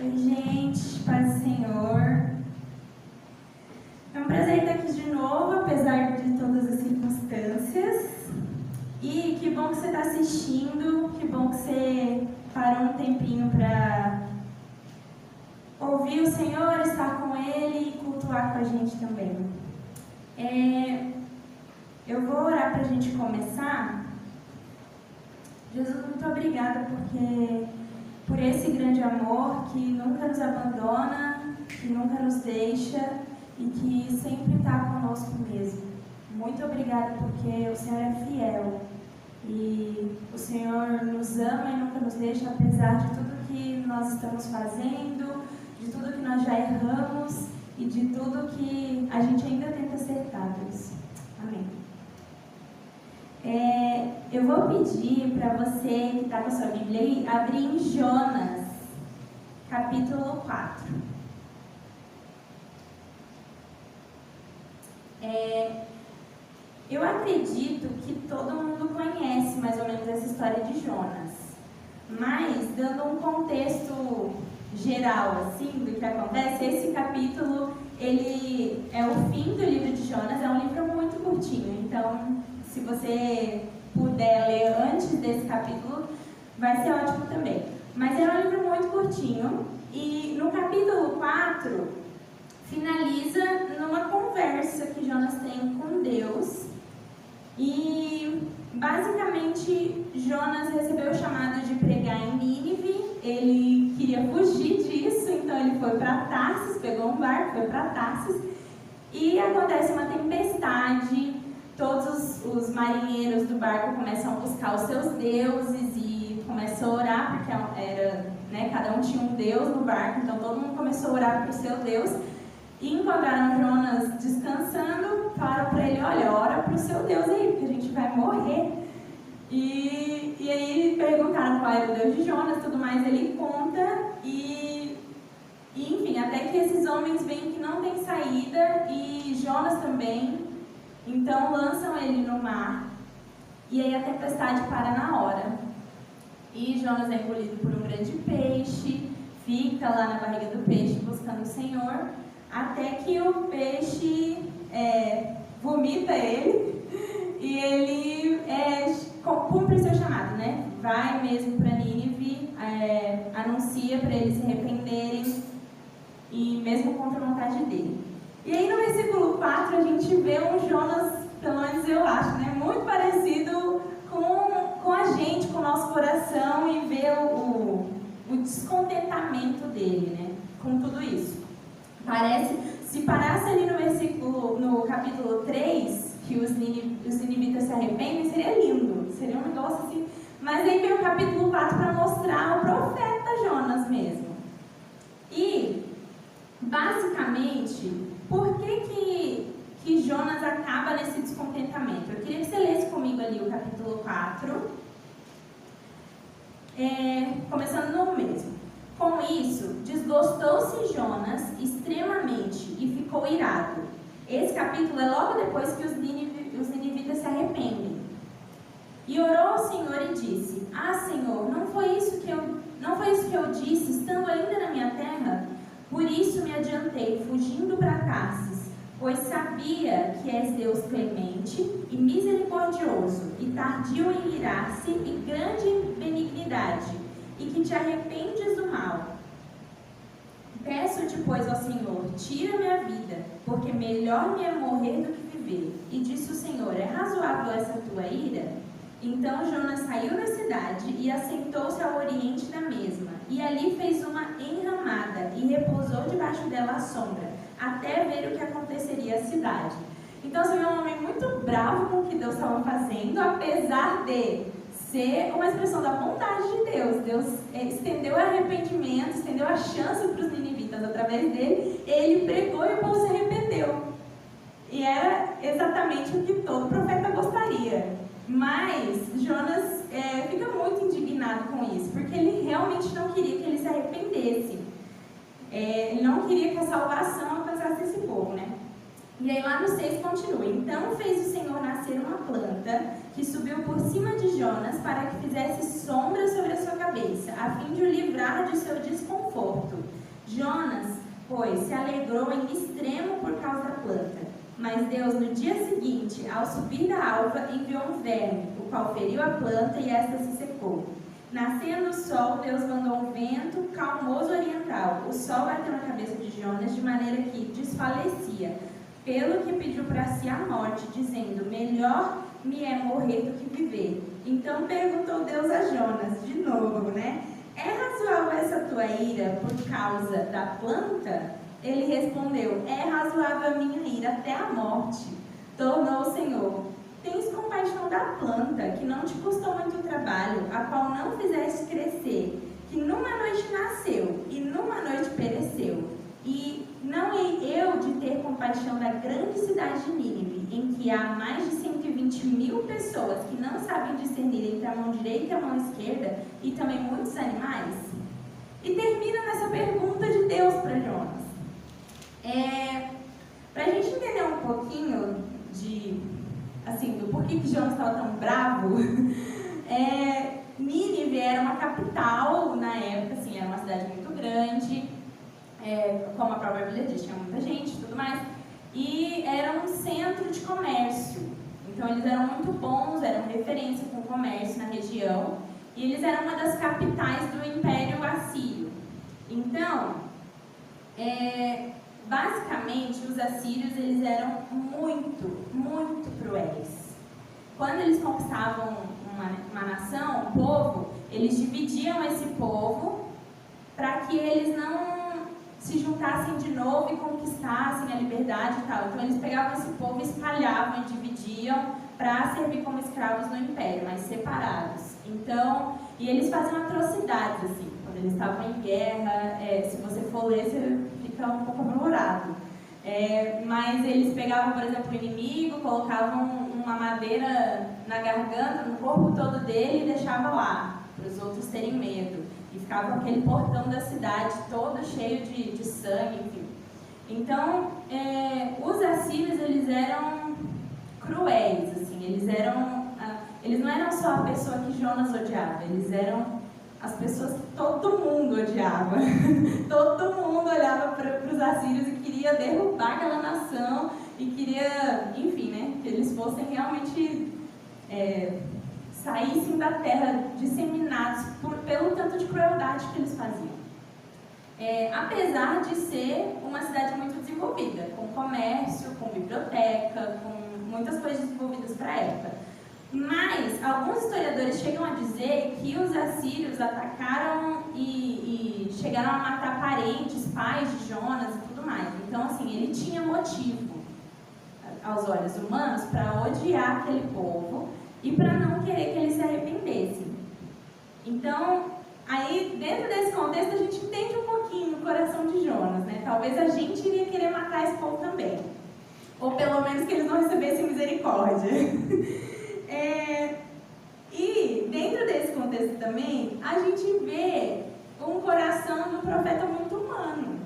Oi, gente, paz do Senhor. É um prazer estar aqui de novo, apesar de todas as circunstâncias. E que bom que você está assistindo, que bom que você parou um tempinho para ouvir o Senhor, estar com Ele e cultuar com a gente também. Eu vou orar para a gente começar. Jesus, muito obrigada por esse grande amor que nunca nos abandona, que nunca nos deixa e que sempre está conosco mesmo. Muito obrigada porque o Senhor é fiel e o Senhor nos ama e nunca nos deixa, apesar de tudo que nós estamos fazendo, de tudo que nós já erramos e de tudo que a gente ainda tenta acertar, Deus. Amém. Eu vou pedir para você que está com a sua Bíblia aí, abrir em Jonas, capítulo 4. Eu acredito que todo mundo conhece mais ou menos essa história de Jonas, mas dando um contexto geral assim, do que acontece, esse capítulo ele é o fim do livro de Jonas, é um livro muito curtinho, então se você puder ler antes desse capítulo, vai ser ótimo também. Mas é um livro muito curtinho e no capítulo 4 finaliza numa conversa que Jonas tem com Deus e basicamente Jonas recebeu o chamado de pregar em Nínive. Ele queria fugir disso, então ele foi para Tarsis, pegou um barco, foi para Tarsis e acontece uma tempestade. Todos os marinheiros do barco começam a buscar os seus deuses e começam a orar, porque cada um tinha um deus no barco, então todo mundo começou a orar para o seu deus. E encontraram Jonas descansando, falaram para ele, olha, ora para o seu Deus aí, porque a gente vai morrer. E aí perguntaram qual era o Deus de Jonas e tudo mais, ele conta e enfim, até que esses homens veem que não tem saída e Jonas também, então lançam ele no mar e aí a tempestade para na hora. E Jonas é engolido por um grande peixe, fica lá na barriga do peixe buscando o Senhor, até que o peixe vomita ele e ele cumpre seu chamado, né? Vai mesmo para Nínive, anuncia para eles se arrependerem e mesmo contra a vontade dele. E aí no versículo 4 a gente vê um Jonas, pelo menos eu acho, né, muito parecido com a gente, com o nosso coração, e vê o descontentamento dele, né, com tudo isso. Parece, se parasse ali no capítulo 3, que os ninivitas se arrependem, seria lindo, seria um negócio assim. Mas aí vem o capítulo 4 para mostrar o profeta Jonas mesmo. E, basicamente, por que Jonas acaba nesse descontentamento? Eu queria que você lesse comigo ali o capítulo 4, começando no mesmo. Com isso, desgostou-se Jonas extremamente e ficou irado. Esse capítulo é logo depois que os ninivitas se arrependem. E orou ao Senhor e disse, Senhor, não foi isso que eu disse, estando ainda na minha terra? Por isso me adiantei, fugindo para Tarsis, pois sabia que és Deus clemente e misericordioso, e tardio em irar-se e grande benignidade, e que te arrependes do mal. Peço-te, pois, ao Senhor, tira-me a vida, porque melhor me é morrer do que viver. E disse o Senhor, é razoável essa tua ira? Então Jonas saiu da cidade e assentou-se ao oriente da mesma, e ali fez uma enramada e repousou debaixo dela à sombra, até ver o que aconteceria à cidade. Então você vê um homem muito bravo com o que Deus estava fazendo, apesar de ser uma expressão da bondade de Deus. Deus estendeu o arrependimento, estendeu a chance para os ninivitas através dele, ele pregou e o povo se arrependeu. E era exatamente o que todo profeta gostaria. Mas Jonas fica muito indignado com isso, porque ele realmente não queria que eles se arrependessem. Ele não queria que a salvação alcançasse esse povo, né? E aí lá no 6 continua. Então fez o Senhor nascer uma planta que subiu por cima de Jonas para que fizesse sombra sobre a sua cabeça, a fim de o livrar de seu desconforto. Jonas, pois, se alegrou em extremo por causa da planta. Mas Deus, no dia seguinte, ao subir da alva, enviou um verme, o qual feriu a planta e esta se secou. Nascendo o sol, Deus mandou um vento calmoso oriental. O sol bateu na cabeça de Jonas de maneira que desfalecia, pelo que pediu para si a morte, dizendo: melhor me é morrer do que viver. Então perguntou Deus a Jonas, de novo, né? É razoável essa tua ira por causa da planta? Ele respondeu: é razoável a minha ira até a morte. Tornou o Senhor: tens compaixão da planta, que não te custou muito trabalho, a qual não fizeste crescer, que numa noite nasceu e numa noite pereceu. E não hei eu de ter compaixão da grande cidade de Nínive, em que há mais de 120.000 pessoas que não sabem discernir entre a mão direita e a mão esquerda, e também muitos animais? E termina nessa pergunta de Deus para Jonas. Para a gente entender um pouquinho do porquê que Jonas estava tão bravo, Nínive era uma capital na época, assim, era uma cidade muito grande, como a própria Bíblia diz, tinha muita gente e tudo mais, e era um centro de comércio. Então eles eram muito bons, eram referência com o comércio na região, e eles eram uma das capitais do Império Assírio. Então, basicamente, os assírios eles eram muito, muito cruéis. Quando eles conquistavam uma nação, um povo, eles dividiam esse povo para que eles não se juntassem de novo e conquistassem a liberdade e tal. Então eles pegavam esse povo e espalhavam e dividiam para servir como escravos no império, mas separados. Então, e eles faziam atrocidades, assim, quando eles estavam em guerra. Se você for ler, você fica um pouco apavorado. Mas eles pegavam, por exemplo, o inimigo, colocavam uma madeira na garganta, no corpo todo dele e deixavam lá, para os outros terem medo. E ficava aquele portão da cidade todo cheio de sangue, enfim. Então, os assírios, eles eram cruéis, assim, eles não eram só a pessoa que Jonas odiava, eles eram as pessoas que todo mundo odiava. Todo mundo olhava para os assírios e queria derrubar aquela nação e queria, enfim, né, que eles fossem realmente saíssem da terra disseminados pelo tanto de crueldade que eles faziam. Apesar de ser uma cidade muito desenvolvida, com comércio, com biblioteca, com muitas coisas desenvolvidas para a época. Mas alguns historiadores chegam a dizer que os assírios atacaram e chegaram a matar parentes, pais de Jonas e tudo mais. Então, assim, ele tinha motivo, aos olhos humanos, para odiar aquele povo e para não querer que eles se arrependessem. Então, aí, dentro desse contexto, a gente entende um pouquinho o coração de Jonas, né? Talvez a gente iria querer matar esse povo também. Ou pelo menos que eles não recebessem misericórdia. E dentro desse contexto também, a gente vê um coração do profeta muito humano,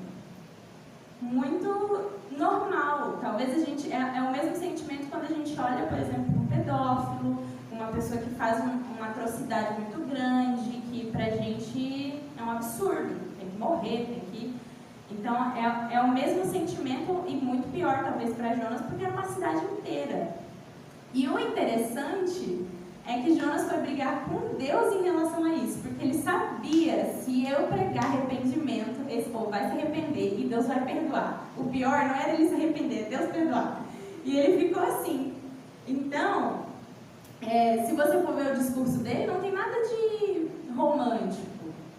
muito normal. Talvez a gente, é o mesmo sentimento quando a gente olha, por exemplo, um pedófilo, uma pessoa que faz uma atrocidade muito grande, que pra gente é um absurdo, tem que morrer, tem que... Então é o mesmo sentimento e muito pior talvez para Jonas, porque é uma cidade inteira. E o interessante é que Jonas foi brigar com Deus em relação a isso, porque ele sabia, se eu pregar arrependimento, esse povo vai se arrepender e Deus vai perdoar. O pior não era ele se arrepender, Deus perdoar. E ele ficou assim. Então, se você for ver o discurso dele, não tem nada de romântico.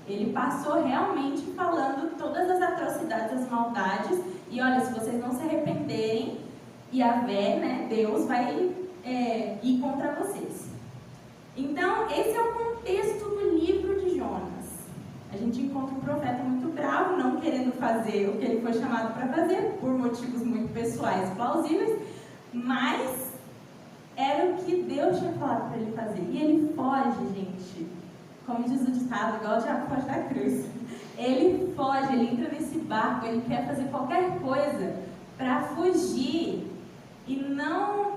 Ele passou realmente falando todas as atrocidades, as maldades, e olha, se vocês não se arrependerem, Yahvé, né, Deus vai ir contra vocês. Então, esse é o contexto do livro de Jonas. A gente encontra um profeta muito bravo, não querendo fazer o que ele foi chamado para fazer, por motivos muito pessoais plausíveis, mas era o que Deus tinha falado para ele fazer. E ele foge, gente, como diz o ditado, igual o diabo foge da cruz. Ele foge, ele entra nesse barco, ele quer fazer qualquer coisa para fugir e não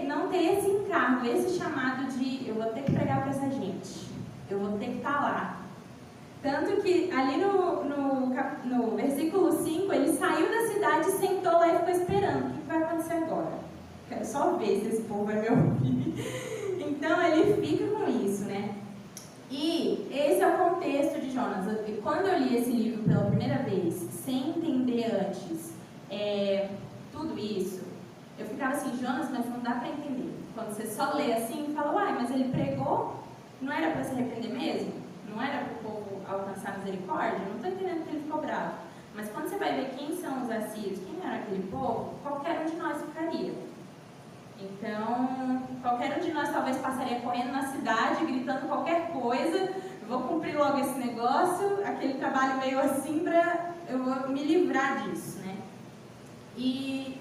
não ter esse encargo, esse chamado de eu vou ter que pregar para essa gente, eu vou ter que estar lá. Tanto que ali no versículo 5, ele saiu da cidade, sentou lá e ficou esperando. O que vai acontecer agora? Quero só ver se esse povo vai me ouvir. Então ele fica com isso, né? E esse é o contexto de Jonas. Quando eu li esse livro pela primeira vez, sem entender antes tudo isso, eu ficava assim, Jonas, mas não dá para entender. Quando você só lê assim, fala, uai, mas ele pregou, não era para se arrepender mesmo? Não era para o povo alcançar misericórdia? Não estou entendendo que ele ficou bravo. Mas quando você vai ver quem são os assírios, quem era aquele povo, qualquer um de nós ficaria. Então, qualquer um de nós talvez passaria correndo na cidade, gritando qualquer coisa, vou cumprir logo esse negócio, aquele trabalho meio assim, eu vou me livrar disso, né? E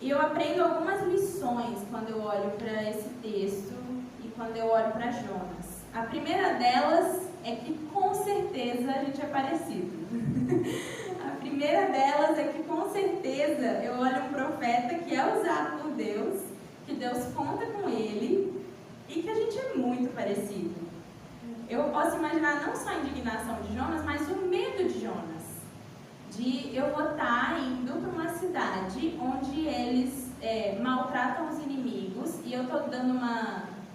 eu aprendo algumas lições quando eu olho para esse texto e quando eu olho para Jonas. A primeira delas é que com certeza a gente é parecido. A primeira delas é que com certeza eu olho um profeta que é usado por Deus, que Deus conta com ele e que a gente é muito parecido. Eu posso imaginar não só a indignação de Jonas, mas o medo de Jonas. De eu vou estar indo para uma cidade onde eles maltratam os inimigos e eu estou dando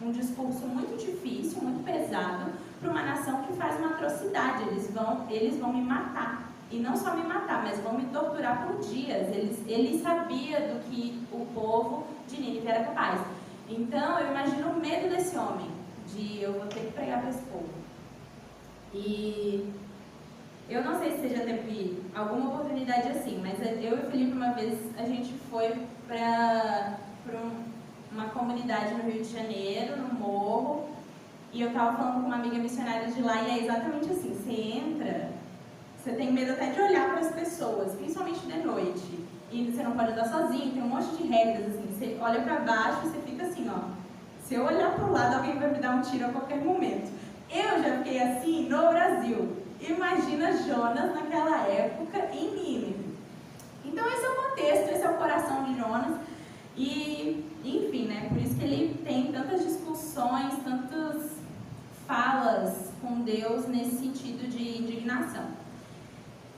um discurso muito difícil, muito pesado, para uma nação que faz uma atrocidade. Eles vão me matar. E não só me matar, mas vão me torturar por dias. Ele sabia do que o povo de Nínive era capaz. Então, eu imagino o medo desse homem, de eu vou ter que pregar para esse povo. E eu não sei se você já teve alguma oportunidade assim, mas eu e o Felipe, uma vez, a gente foi para uma comunidade no Rio de Janeiro, no morro, e eu estava falando com uma amiga missionária de lá, e é exatamente assim, você entra, você tem medo até de olhar para as pessoas, principalmente de noite, e você não pode andar sozinho, tem um monte de regras, assim, você olha para baixo e você fica assim, ó, se eu olhar para o lado, alguém vai me dar um tiro a qualquer momento. Eu já fiquei assim no Brasil, imagina Jonas naquela época em Nínive. Então esse é o contexto, esse é o coração de Jonas. E, enfim, né, por isso que ele tem tantas discussões, tantas falas com Deus nesse sentido de indignação.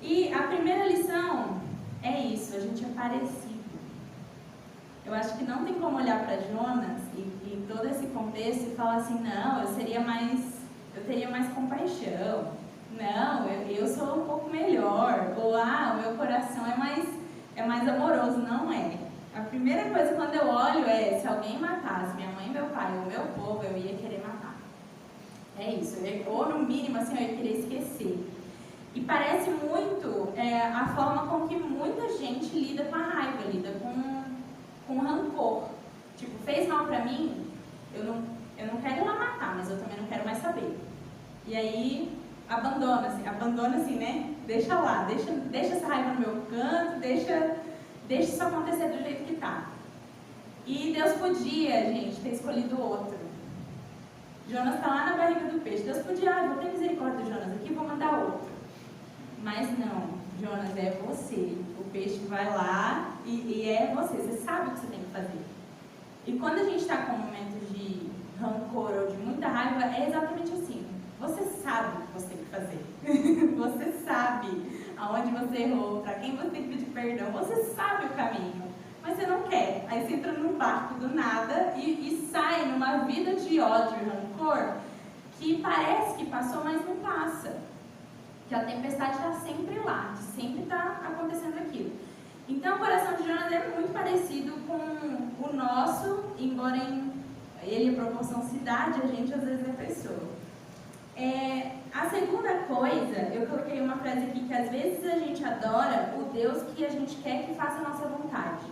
E a primeira lição é isso, a gente é parecido. Eu acho que não tem como olhar para Jonas e todo esse contexto e falar assim, não, eu teria mais compaixão, não, eu sou um pouco melhor, ou o meu coração é mais amoroso. Não é. A primeira coisa quando eu olho é, se alguém matasse minha mãe, meu pai ou meu povo, eu ia querer matar. É isso, ou no mínimo assim, eu ia querer esquecer. E parece muito a forma com que muita gente lida com a raiva, lida com rancor. Tipo, fez mal pra mim, eu não quero ir lá matar, mas eu também não quero mais saber. E aí, abandona assim, né? Deixa lá, deixa essa raiva no meu canto, deixa isso acontecer do jeito que tá. E Deus podia, gente, ter escolhido outro. Jonas está lá na barriga do peixe. Deus podia, vou ter misericórdia de Jonas aqui, vou mandar outro. Mas não, Jonas, é você. O peixe vai lá e é você sabe o que você tem que fazer. E quando a gente está com momentos de rancor ou de muita raiva, é exatamente assim. Você sabe o que você tem que fazer. Você sabe aonde você errou, para quem você tem que pedir perdão. Você sabe o caminho, mas você não quer. Aí você entra num barco do nada e sai numa vida de ódio e rancor que parece que passou, mas não passa. Que a tempestade está sempre lá, que sempre está acontecendo aquilo. Então o coração de Jonas é muito parecido com o nosso, embora ele, a proporção se dá de a gente, às vezes é pessoa. A segunda coisa, eu coloquei uma frase aqui, que às vezes a gente adora o Deus que a gente quer que faça a nossa vontade.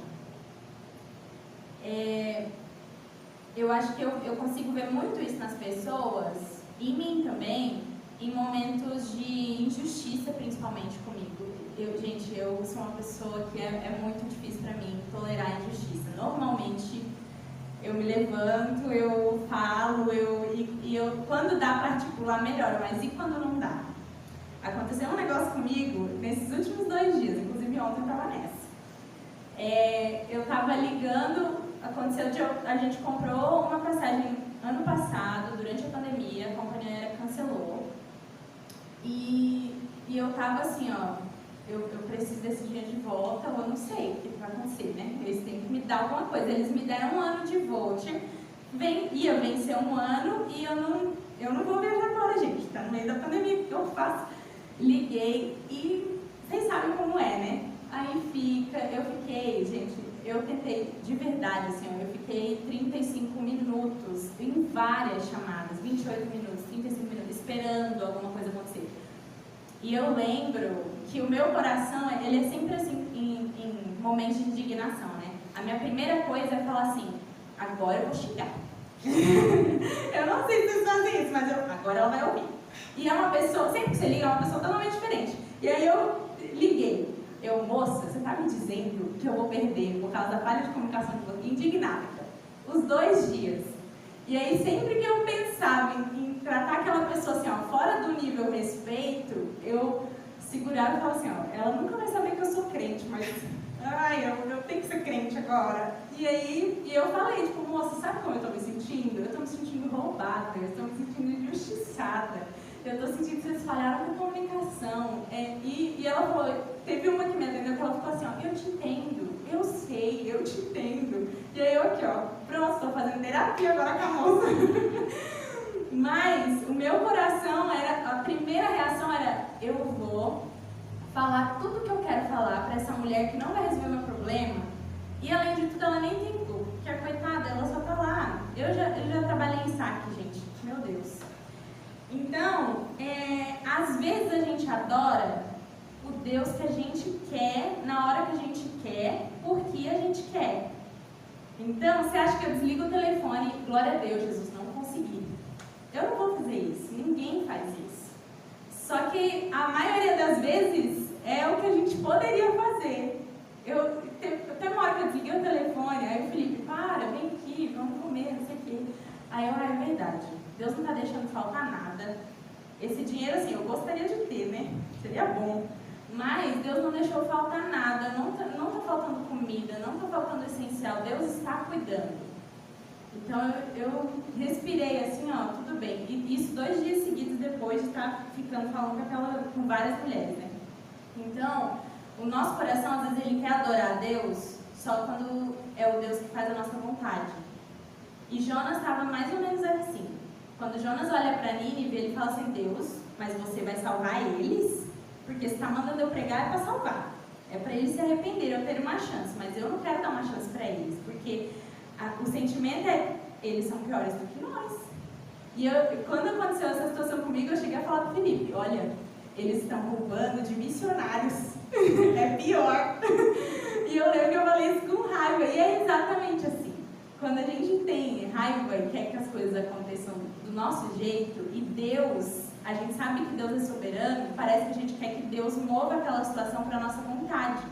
Eu acho que eu consigo ver muito isso nas pessoas, em mim também, em momentos de injustiça, principalmente comigo. Eu sou uma pessoa que é muito difícil para mim tolerar a injustiça. Normalmente, eu me levanto, eu falo, quando dá para articular, melhor, mas e quando não dá? Aconteceu um negócio comigo nesses últimos 2 dias, inclusive ontem eu estava nessa. Eu estava ligando aconteceu de a gente comprou uma passagem ano passado, durante a pandemia, a companhia aérea cancelou. E eu tava assim, ó, eu preciso desse dinheiro de volta, ou eu não sei o que vai acontecer, né? Eles têm que me dar alguma coisa. Eles me deram um ano de voucher, ia vencer um ano e eu não vou viajar agora, gente. Tá no meio da pandemia, o que eu faço? Liguei e vocês sabem como é, né? Aí eu fiquei, gente, eu tentei de verdade, assim, ó, eu fiquei 35 minutos em várias chamadas, 28 minutos, 35 minutos, esperando alguma coisa acontecer. E eu lembro que o meu coração, ele é sempre assim, em momentos de indignação, né? A minha primeira coisa é falar assim, agora eu vou xingar. Eu não sei se vocês fazem isso, mas agora ela vai ouvir. E é uma pessoa, sempre que você liga, é uma pessoa totalmente diferente. E aí eu liguei. Moça, você tá me dizendo que eu vou perder por causa da falha de comunicação de você, indignada, os 2 dias. E aí sempre que eu pensava em tratar aquela pessoa assim, ó, fora do nível respeito, eu segurava e falava assim, ó, ela nunca vai saber que eu sou crente, mas eu tenho que ser crente agora. E aí eu falei, tipo, moça, sabe como eu tô me sentindo? Eu tô me sentindo roubada, eu tô me sentindo injustiçada. Eu tô sentindo que vocês falharam com comunicação. E ela falou, teve uma que me atendeu que ela falou assim, ó, eu te entendo, eu sei, eu te entendo. E aí eu aqui, ó, pronto, tô fazendo terapia agora com a moça. Mas o meu coração a primeira reação era, eu vou falar tudo que eu quero falar para essa mulher que não vai resolver o meu problema. E além de tudo, ela nem tentou, porque a coitada, ela só tá lá. Eu já trabalhei em saque, gente, meu Deus. Então, às vezes a gente adora o Deus que a gente quer, na hora que a gente quer, porque a gente quer. Então, você acha que eu desligo o telefone, glória a Deus, Jesus, não consegui. Eu não vou fazer isso, ninguém faz isso. Só que a maioria das vezes é o que a gente poderia fazer. Até uma hora que eu desliguei o telefone, aí o Felipe, vem aqui, vamos comer, não sei o quê. Aí eu, é verdade, Deus não está deixando faltar nada. Esse dinheiro, assim, eu gostaria de ter, né? Seria bom. Mas Deus não deixou faltar nada, não tá faltando comida, não está faltando essencial, Deus está cuidando. Então eu respirei assim, ó, tudo bem. E isso 2 dias seguidos depois de estar falando com várias mulheres, né? Então, o nosso coração, às vezes, ele quer adorar a Deus só quando é o Deus que faz a nossa vontade. E Jonas estava mais ou menos assim. Quando Jonas olha para Nínive, ele fala assim, Deus, mas você vai salvar eles? Porque você está mandando eu pregar é para salvar. É para eles se arrependerem, eu ter uma chance. Mas eu não quero dar uma chance para eles, porque o sentimento é, eles são piores do que nós. E quando aconteceu essa situação comigo, eu cheguei a falar para o Felipe, olha, eles estão roubando de missionários. É pior. E eu lembro que eu falei isso com raiva. E é exatamente assim. Quando a gente tem raiva e quer que as coisas aconteçam do nosso jeito, e Deus, a gente sabe que Deus é soberano, parece que a gente quer que Deus mova aquela situação para a nossa vontade.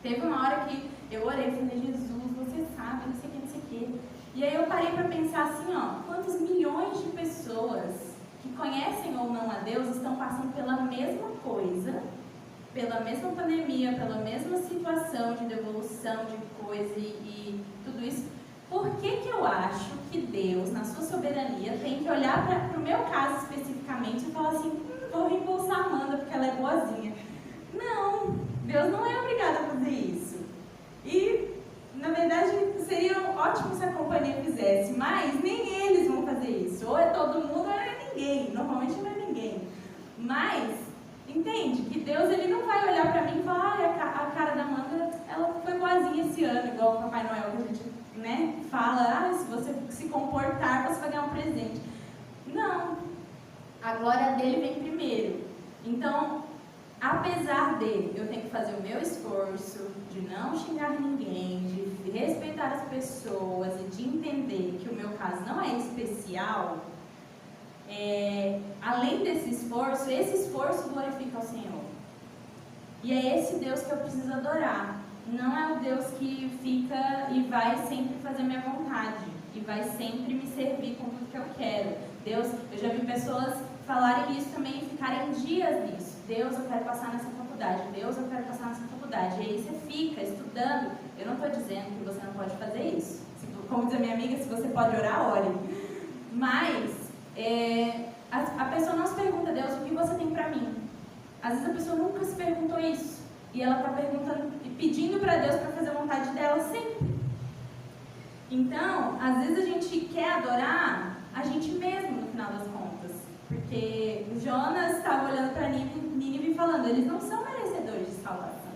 Teve uma hora que eu orei e falei, Jesus, você sabe, não sei o que, não sei o que. E aí eu parei para pensar assim, ó, quantos milhões de pessoas que conhecem ou não a Deus estão passando pela mesma coisa, pela mesma pandemia, pela mesma situação de devolução de coisa e tudo isso. Por que eu acho que Deus, na sua soberania, tem que olhar para o meu caso especificamente e falar assim, vou reembolsar a Amanda porque ela é boazinha? Não, Deus não é obrigado a fazer isso. E, na verdade, seria ótimo se a companhia fizesse, mas nem eles vão fazer isso. Ou é todo mundo ou é ninguém. Normalmente não é ninguém. Mas, entende? Que Deus ele não vai olhar para mim e falar, a cara da Amanda, ela foi boazinha esse ano, igual o Papai Noel que a gente, né, fala, se você se comportar, você vai ganhar um presente. Não. A glória dele vem primeiro. Então, apesar dele, eu tenho que fazer o meu esforço de não xingar ninguém, de respeitar as pessoas e de entender que o meu caso não é especial. Além desse esforço, esse esforço glorifica ao Senhor. E é esse Deus que eu preciso adorar. Não é o Deus que fica e vai sempre fazer minha vontade. E vai sempre me servir com tudo que eu quero. Deus, eu já vi pessoas falarem isso também e ficarem dias nisso. Deus, eu quero passar nessa faculdade. Deus, eu quero passar nessa faculdade. E aí você fica estudando. Eu não estou dizendo que você não pode fazer isso. Como diz a minha amiga, se você pode orar, ore. Mas a pessoa não se pergunta, Deus, o que você tem para mim? Às vezes a pessoa nunca se perguntou isso. E ela está perguntando e pedindo para Deus para fazer a vontade dela sempre. Então, às vezes a gente quer adorar a gente mesmo, no final das contas. Porque o Jonas estava olhando para Nínive e falando, eles não são merecedores de salvação.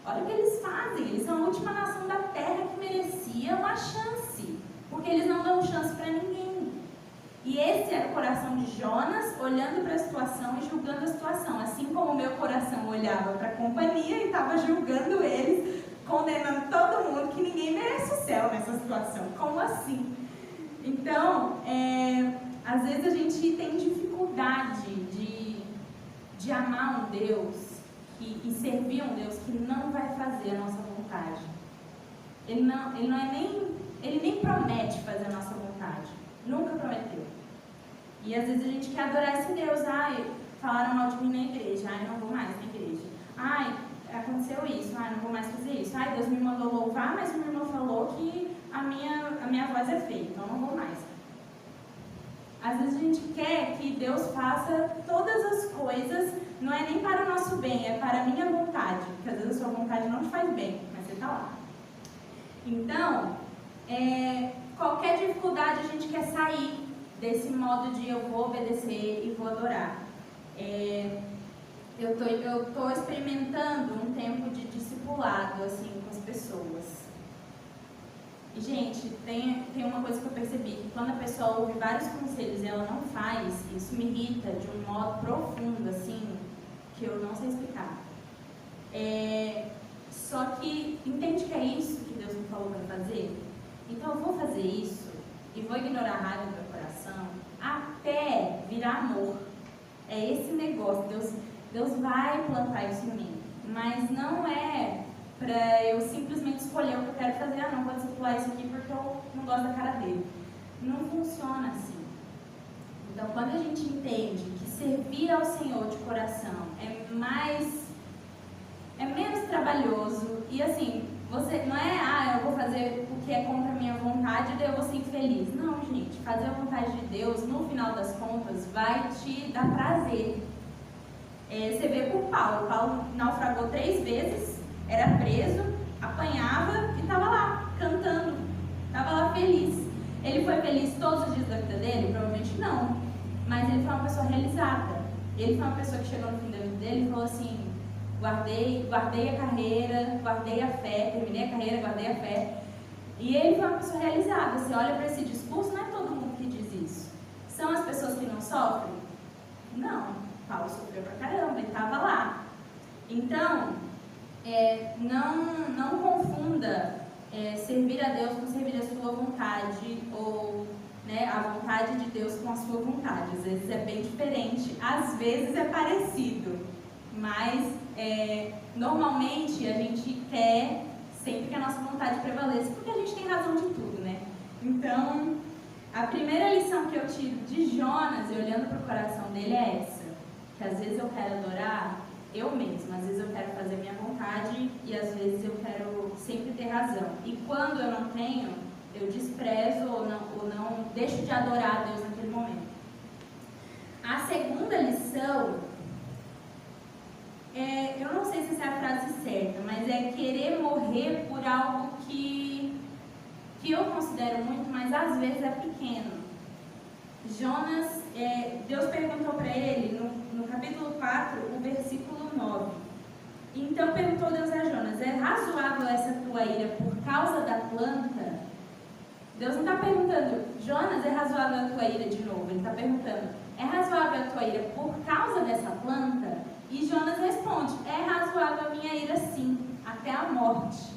Olha o que eles fazem, eles são a última nação da terra que merecia uma chance. Porque eles não dão chance para ninguém. E esse era o coração de Jonas, olhando para a situação e julgando a situação. Assim como o meu coração olhava para a companhia e estava julgando eles, condenando todo mundo, que ninguém merece o céu nessa situação. Como assim? Então, às vezes a gente tem dificuldade de amar um Deus e servir um Deus que não vai fazer a nossa vontade. Ele nem promete fazer a nossa vontade. Nunca prometeu. E às vezes a gente quer adorar esse Deus. Falaram mal de mim na igreja. Eu não vou mais na igreja. Aconteceu isso. Não vou mais fazer isso. Deus me mandou louvar, mas o meu irmão falou que a minha voz é feia, então não vou mais. Às vezes a gente quer que Deus faça todas as coisas, não é nem para o nosso bem, é para a minha vontade. Porque às vezes a sua vontade não te faz bem, mas você está lá. Então, qualquer dificuldade a gente quer sair desse modo de eu vou obedecer e vou adorar. Eu estou experimentando um tempo de discipulado assim, com as pessoas. E, gente, tem uma coisa que eu percebi, que quando a pessoa ouve vários conselhos e ela não faz, isso me irrita de um modo profundo, assim, que eu não sei explicar. Só que, entende que é isso que Deus me falou para fazer? Então eu vou fazer isso e vou ignorar a raiva do meu coração até virar amor. É esse negócio, Deus vai plantar isso em mim, mas não é para eu simplesmente escolher o que eu quero fazer. Não vou discipular isso aqui porque eu não gosto da cara dele. Não funciona assim. Então, quando a gente entende que servir ao Senhor de coração é menos trabalhoso, e assim, você não eu vou fazer o que é contra a minha vontade e daí eu vou ser infeliz. Não, gente, fazer a vontade de Deus, no final das contas, vai te dar prazer. Você vê por Paulo naufragou 3 vezes, era preso, apanhava e estava lá, cantando, estava lá feliz. Ele foi feliz todos os dias da vida dele? Provavelmente não, mas ele foi uma pessoa realizada. Ele foi uma pessoa que chegou no fim da vida dele e falou assim, guardei a carreira, guardei a fé, terminei a carreira, guardei a fé. E ele foi uma pessoa realizada. Você olha para esse discurso, não é todo mundo que diz isso. São as pessoas que não sofrem? Não, Paulo sofreu pra caramba, ele estava lá. Então, não confunda servir a Deus com servir a sua vontade, ou a vontade de Deus com a sua vontade. Às vezes é bem diferente, às vezes é parecido, mas normalmente a gente quer sempre que a nossa vontade prevaleça, porque a gente tem razão de tudo, né? Então, a primeira lição que eu tiro de Jonas, e olhando para o coração dele, é essa: que às vezes eu quero adorar eu mesma, às vezes eu quero fazer minha vontade e às vezes eu quero sempre ter razão. E quando eu não tenho, eu desprezo ou não deixo de adorar a Deus naquele momento. A segunda lição, eu não sei se essa é a frase certa, mas é querer morrer por algo que eu considero muito, mas às vezes é pequeno. Jonas, Deus perguntou para ele, no capítulo 4, o versículo 9. Então perguntou Deus a Jonas, é razoável essa tua ira por causa da planta? Deus não está perguntando, Jonas, é razoável a tua ira de novo? Ele está perguntando, é razoável a tua ira por causa dessa planta? E Jonas responde, é razoável a minha ira sim, até a morte.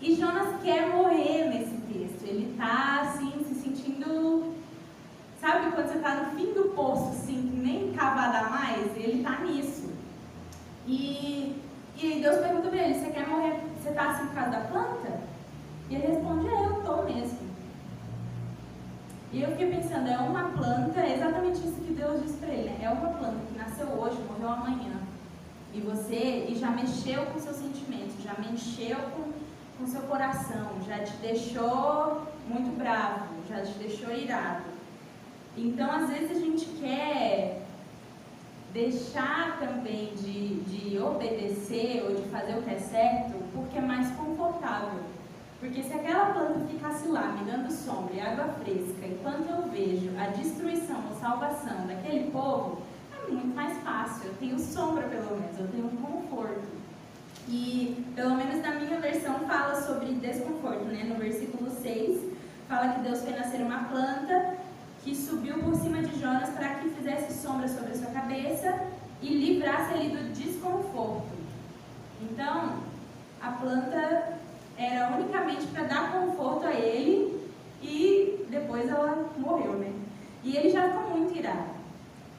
E Jonas quer morrer nesse texto, ele está assim, se sentindo... Sabe quando você está no fim do poço, assim, que nem cava dá mais? Ele está nisso. E Deus pergunta para ele, você quer morrer, você está assim por causa da planta? E ele responde, eu estou mesmo. E eu fiquei pensando, é uma planta, é exatamente isso que Deus disse para ele, né? É uma planta que nasceu hoje, morreu amanhã. E já mexeu com seus sentimentos, já mexeu com seu coração, já te deixou muito bravo, já te deixou irado. Então, às vezes a gente quer deixar também de obedecer ou de fazer o que é certo, porque é mais confortável. Porque se aquela planta ficasse lá, me dando sombra e água fresca, enquanto eu vejo a destruição ou salvação daquele povo, é muito mais fácil. Eu tenho sombra, pelo menos, eu tenho um conforto. E, pelo menos na minha versão, fala sobre desconforto, né? No versículo 6, fala que Deus fez nascer uma planta que subiu por cima de Jonas para que fizesse sombra sobre a sua cabeça e livrasse ali do desconforto. Então, a planta era unicamente para dar conforto a ele e depois ela morreu, né? E ele já ficou muito irado.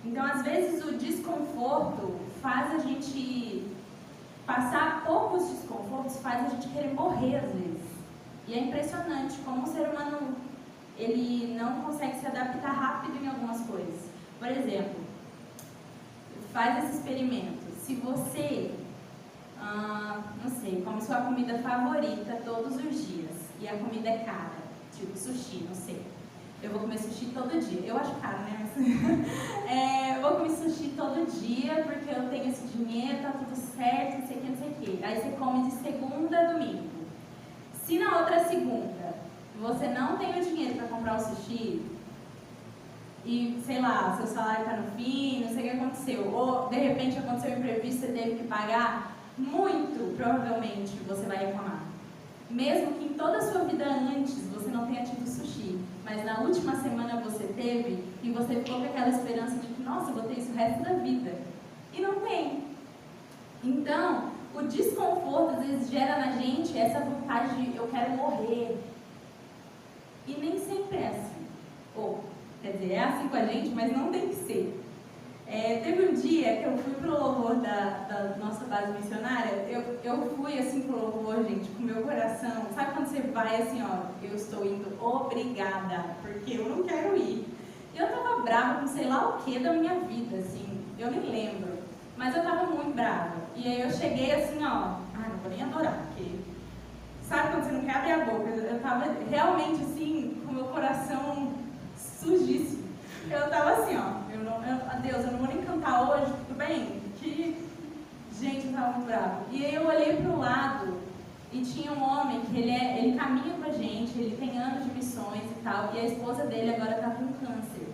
Então, às vezes, o desconforto faz a gente passar poucos desconfortos, faz a gente querer morrer às vezes. E é impressionante como o ser humano ele não consegue se adaptar rápido em algumas coisas. Por exemplo, faz esse experimento. Se você, não sei, come sua comida favorita todos os dias e a comida é cara, tipo sushi, não sei. Eu vou comer sushi todo dia. Eu acho caro, né? Eu vou comer sushi todo dia porque eu tenho esse dinheiro, tá tudo certo, não sei o que, não sei o que. Aí você come de segunda a domingo. Se na outra segunda você não tem o dinheiro para comprar o sushi e, sei lá, seu salário está no fim, não sei o que aconteceu, ou de repente aconteceu um imprevisto, você teve que pagar, muito provavelmente você vai reclamar. Mesmo que em toda a sua vida antes você não tenha tido sushi, mas na última semana você teve e você ficou com aquela esperança de que, nossa, eu vou ter isso o resto da vida. E não tem. Então, o desconforto às vezes gera na gente essa vontade de eu quero morrer. E nem sempre é assim. Ou, quer dizer, é assim com a gente, mas não tem que ser. Teve um dia que eu fui pro louvor da nossa base missionária, eu fui assim pro louvor, gente, com o meu coração. Sabe quando você vai assim, ó, eu estou indo obrigada, porque eu não quero ir. E eu tava brava com sei lá o que da minha vida, assim, eu nem lembro. Mas eu tava muito brava. E aí eu cheguei assim, ó, não vou nem adorar, porque... Sabe quando você não quer abrir a boca? Eu tava realmente assim, com o meu coração sujíssimo. Eu tava assim, ó, Deus, eu não vou nem cantar hoje, tudo bem? Gente, eu tava muito brava. E aí eu olhei pro lado e tinha um homem que ele caminha com a gente, ele tem anos de missões e tal, e a esposa dele agora tá com câncer.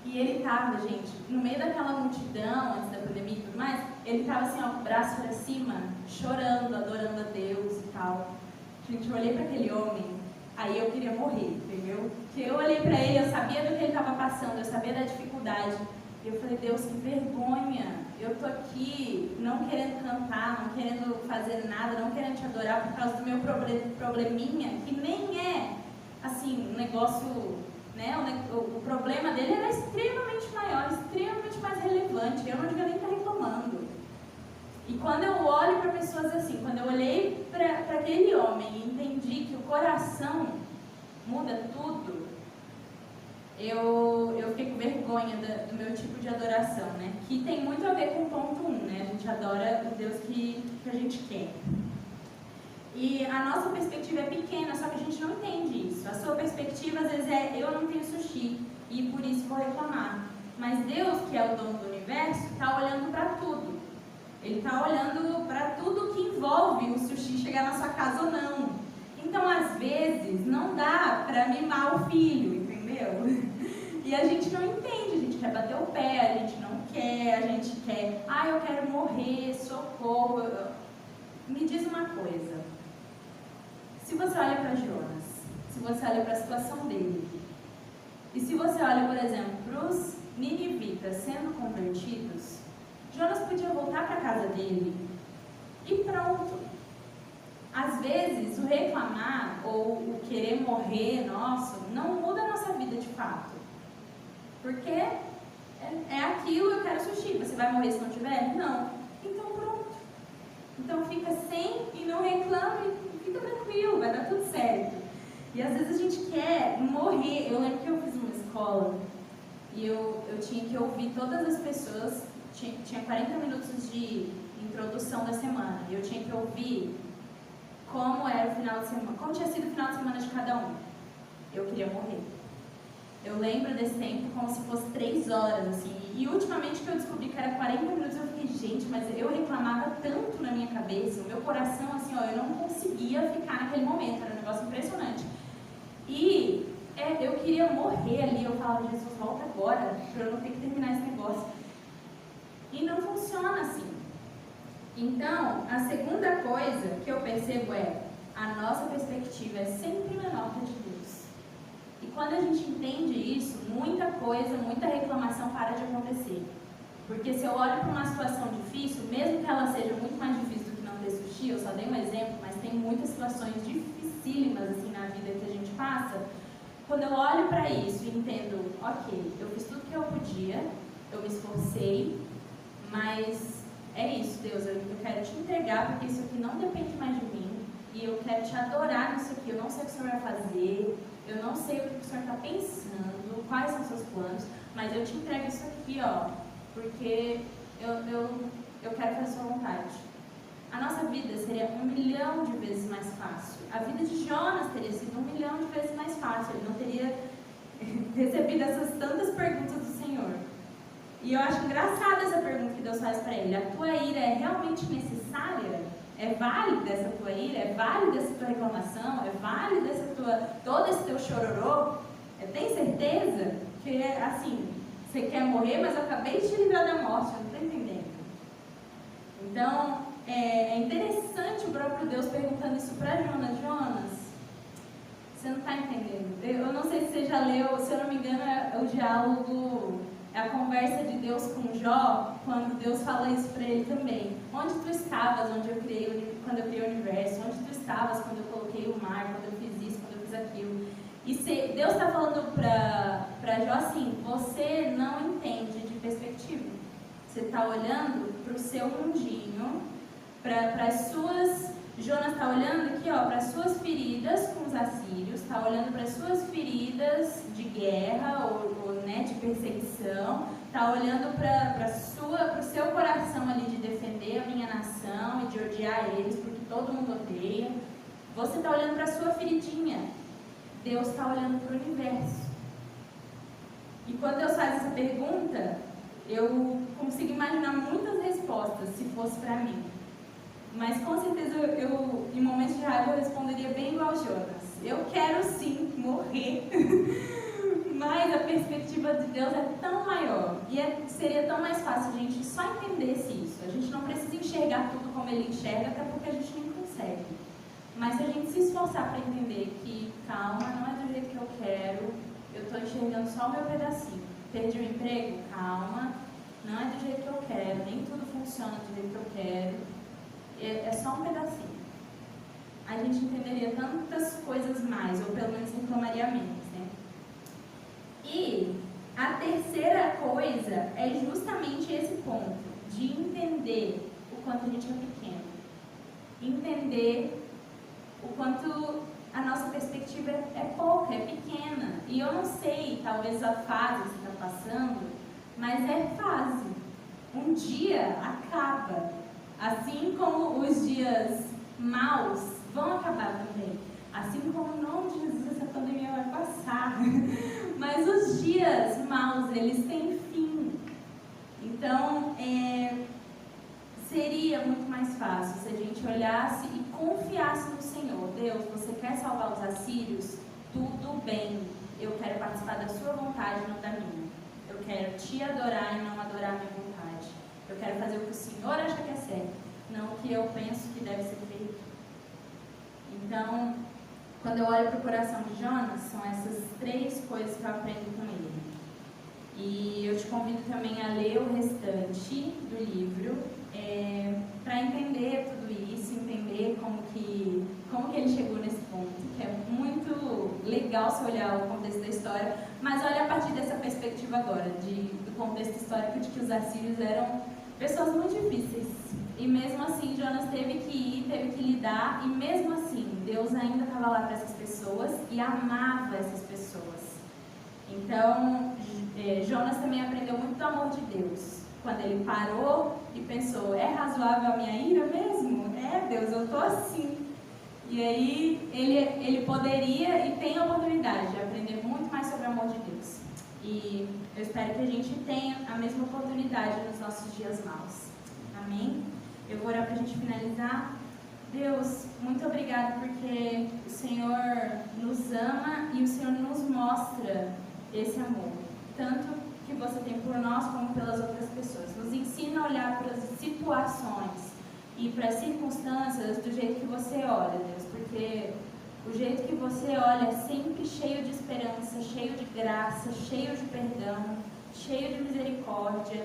E ele tava, gente, no meio daquela multidão, antes da pandemia e tudo mais, ele tava assim, ó, braço pra cima, chorando, adorando a Deus e tal. Gente, eu olhei para aquele homem, aí eu queria morrer, entendeu? Porque eu olhei para ele, eu sabia do que ele estava passando, eu sabia da dificuldade. E eu falei, Deus, que vergonha, eu tô aqui não querendo cantar, não querendo fazer nada, não querendo te adorar por causa do meu probleminha, que nem é, assim, um negócio... Né? O problema dele era extremamente maior, extremamente mais relevante. Eu não devia nem estar reclamando. E quando eu olho para pessoas assim, quando eu olhei para aquele homem e entendi que o coração muda tudo, eu fiquei com vergonha do meu tipo de adoração, né? Que tem muito a ver com o ponto 1, né? A gente adora o Deus que a gente quer. E a nossa perspectiva é pequena, só que a gente não entende isso. A sua perspectiva, às vezes, é eu não tenho sushi e por isso vou reclamar. Mas Deus, que é o dono do universo, está olhando para tudo. Ele está olhando para tudo que envolve o sushi chegar na sua casa ou não. Então, às vezes, não dá para mimar o filho, entendeu? E a gente não entende, a gente quer bater o pé, a gente não quer, a gente quer, eu quero morrer, socorro. Me diz uma coisa. Se você olha para Jonas, se você olha para a situação dele, e se você olha, por exemplo, para os ninivitas sendo convertidos, Jonas podia voltar para a casa dele e pronto. Às vezes, o reclamar ou o querer morrer nosso não muda a nossa vida de fato. Porque é aquilo, eu quero sushi. Você vai morrer se não tiver? Não. Então pronto. Então fica sem e não reclame. Fica tranquilo, vai dar tudo certo. E às vezes a gente quer morrer. Eu lembro que eu fiz uma escola e eu tinha que ouvir todas as pessoas, tinha 40 minutos de introdução da semana, e eu tinha que ouvir como era o final de semana, como tinha sido o final de semana de cada um. Eu queria morrer. Eu lembro desse tempo como se fosse 3 horas, assim, e ultimamente que eu descobri que era 40 minutos, eu fiquei, gente, mas eu reclamava tanto na minha cabeça, o meu coração, assim, ó, eu não conseguia ficar naquele momento, era um negócio impressionante. E eu queria morrer ali, eu falava, Jesus, volta agora, para eu não ter que terminar esse negócio. E não funciona assim. Então, a segunda coisa que eu percebo é, a nossa perspectiva é sempre menor que a de Deus. E quando a gente entende isso, muita coisa, muita reclamação para de acontecer. Porque se eu olho para uma situação difícil, mesmo que ela seja muito mais difícil do que não ter sushi, eu só dei um exemplo, mas tem muitas situações dificílimas assim na vida que a gente passa. Quando eu olho para isso e entendo, ok, eu fiz tudo que eu podia, eu me esforcei, mas é isso, Deus, eu quero te entregar porque isso aqui não depende mais de mim e eu quero te adorar nisso aqui. Eu não sei o que o Senhor vai fazer, eu não sei o que o Senhor está pensando, quais são os seus planos, mas eu te entrego isso aqui, ó, porque eu quero fazer a sua vontade. A nossa vida seria 1 milhão de vezes mais fácil. A vida de Jonas teria sido 1 milhão de vezes mais fácil. Ele não teria recebido essas tantas perguntas do Senhor. E eu acho engraçada essa pergunta que Deus faz para ele. A tua ira é realmente necessária? É válida essa tua ira? É válida essa tua reclamação? É válida todo esse teu chororô? Tem certeza? Que, assim, você quer morrer, mas eu acabei de te livrar da morte. Eu não estou entendendo. Então, é interessante o próprio Deus perguntando isso para Jonas. Jonas, você não está entendendo. Eu não sei se você já leu, se eu não me engano, é o diálogo, é a conversa de Deus com Jó, quando Deus fala isso para ele também. Onde tu estavas quando eu criei o universo? Onde tu estavas quando eu coloquei o mar, quando eu fiz isso, quando eu fiz aquilo? E Deus está falando para Jó assim, você não entende de perspectiva. Você está olhando para o seu mundinho, para as suas... Jonas está olhando aqui, ó, para as suas feridas com os assírios, está olhando para as suas feridas de guerra ou né, de perseguição, está olhando para o seu coração ali de defender a minha nação e de odiar eles, porque todo mundo odeia. Você está olhando para a sua feridinha. Deus está olhando para o universo. E quando Deus faz essa pergunta, eu consigo imaginar muitas respostas, se fosse para mim. Mas com certeza eu, em momentos de raiva, eu responderia bem igual Jonas. Eu quero sim morrer, mas a perspectiva de Deus é tão maior. E seria tão mais fácil a gente só entendesse isso. A gente não precisa enxergar tudo como Ele enxerga, até porque a gente nem consegue. Mas se a gente se esforçar para entender que, calma, não é do jeito que eu quero, eu estou enxergando só o meu pedacinho. Perdi o emprego? Calma, não é do jeito que eu quero, nem tudo funciona do jeito que eu quero. É só um pedacinho. A gente entenderia tantas coisas mais, ou pelo menos reclamaria menos, né? E a terceira coisa é justamente esse ponto, de entender o quanto a gente é pequeno. Entender o quanto a nossa perspectiva é pouca, é pequena. E eu não sei, talvez a fase que você está passando, mas é fase. Um dia acaba. Assim como os dias maus vão acabar também. Assim como, em nome de Jesus, essa pandemia vai passar. Mas os dias maus, eles têm fim. Então, seria muito mais fácil se a gente olhasse e confiasse no Senhor. Deus, você quer salvar os assírios? Tudo bem. Eu quero participar da sua vontade, não da minha. Eu quero te adorar e não adorar a minha vontade. Eu quero fazer o que o Senhor acha que é certo, não o que eu penso que deve ser feito. Então, quando eu olho para o coração de Jonas, são essas 3 coisas que eu aprendo com ele. E eu te convido também a ler o restante do livro, para entender tudo isso, entender como que ele chegou nesse ponto, que é muito legal se olhar o contexto da história, mas olha a partir dessa perspectiva agora, do contexto histórico de que os assírios eram pessoas muito difíceis. E mesmo assim, Jonas teve que ir, teve que lidar, e mesmo assim, Deus ainda estava lá para essas pessoas e amava essas pessoas. Então, Jonas também aprendeu muito do amor de Deus. Quando ele parou e pensou, é razoável a minha ira mesmo? É, Deus, eu estou assim. E aí, ele poderia e tem a oportunidade de aprender muito mais sobre o amor de Deus. E eu espero que a gente tenha a mesma oportunidade nos nossos dias maus. Amém? Eu vou orar para a gente finalizar. Deus, muito obrigado porque o Senhor nos ama e o Senhor nos mostra esse amor. Tanto que você tem por nós como pelas outras pessoas. Nos ensina a olhar para as situações e para as circunstâncias do jeito que você olha, Deus. Porque o jeito que você olha é sempre cheio de esperança, cheio de graça, cheio de perdão, cheio de misericórdia.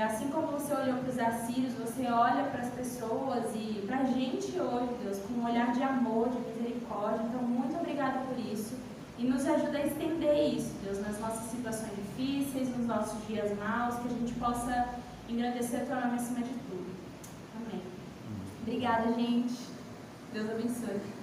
Assim como você olhou para os assírios, você olha para as pessoas e para a gente hoje, Deus, com um olhar de amor, de misericórdia. Então, muito obrigada por isso. E nos ajuda a estender isso, Deus, nas nossas situações difíceis, nos nossos dias maus, que a gente possa engrandecer o teu nome acima de tudo. Amém. Obrigada, gente. Deus abençoe.